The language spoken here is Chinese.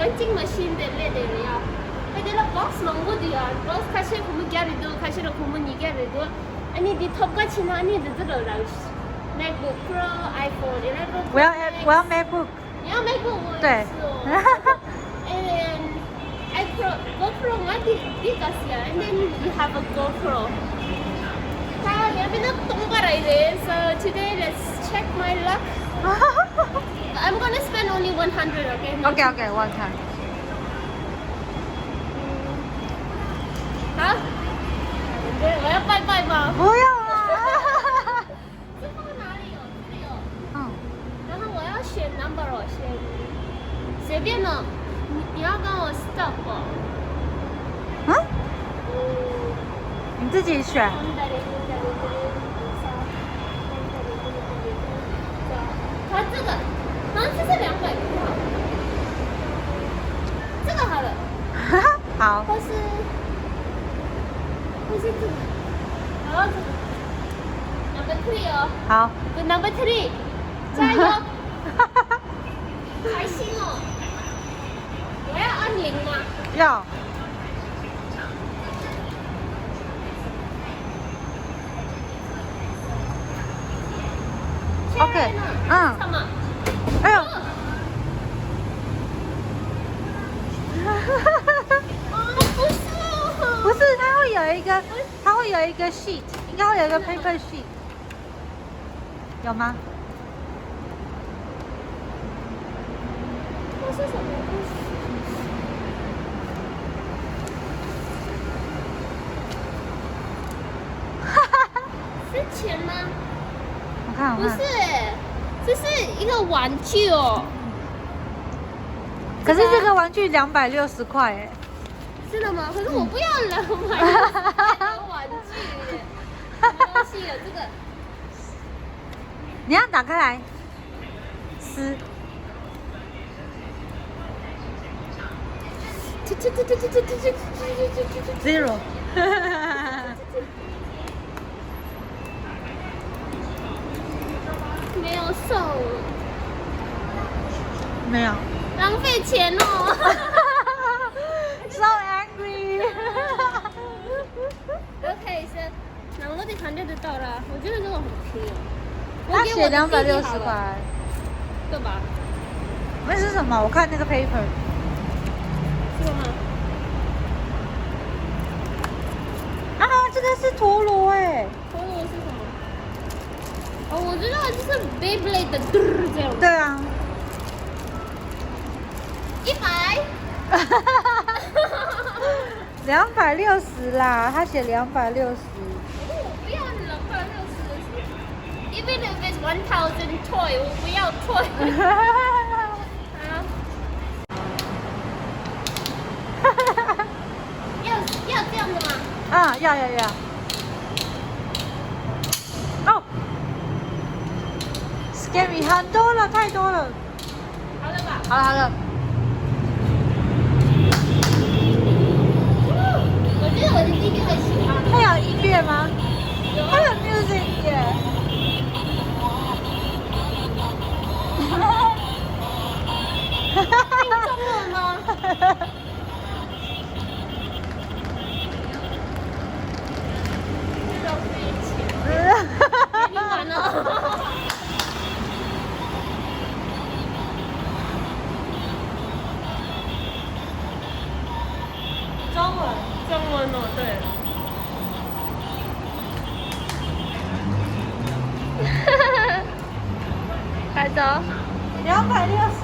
vending machine 될래 되냐? 근데 나 box 너무 뒤야. box 같이 보면 깨르도 같이 보면 이게 그래도 아니 네 톱같이 나니 들어라. MacBook Pro, iPhone 11 我要 MacBook。 你要 MacBook 我对。And GoPro 我第个是 and then you have a GoPro. So today let's check my luck. I'm gonna spend only 100, okay? OK， 我看。好，我要拜拜吗？不要啦。这放哪里哦？这里哦。嗯。然后我要选 number 哦，选随便的，你要跟我 stop 哦。嗯？你自己选。它这个，好像这是200块。这个好了。好。或是这个，然后这个 number 3哦。好。number 3，加油！开心哦！我要按铃吗？要。OK， 嗯。什么？哎呦。不是哦。不是，它会有一个 sheet， 应该会有一个 paper sheet， 有吗？这是什么？是钱吗？我看。不是，这是一个玩具哦。可是这个玩具260块哎。真的吗？可是我不要了，我买了玩具。没关系，有这个。你要打开来撕。0。没有送。没有。浪费钱哦。So angry. OK， 是，我得看得到了。我觉得这个很便宜。他写260块，对吧？那是什么？我看那个 paper。这个吗？啊，这个是陀螺哎。陀螺是什么？哦，我知道，就是 Beyblade 的这样。对啊。100。260啦，他写260。我不要260。Even if it's 1000 toy， 我不要 toy。要这样的吗？啊，要。哦 ，scary 很多了，太多了。好了吧？好了。我觉得我的弟弟会喜欢。它有音乐吗？有啊。它有 music 耶。听中文吗？浪费钱。给你玩了。中文哦，对。开走。260。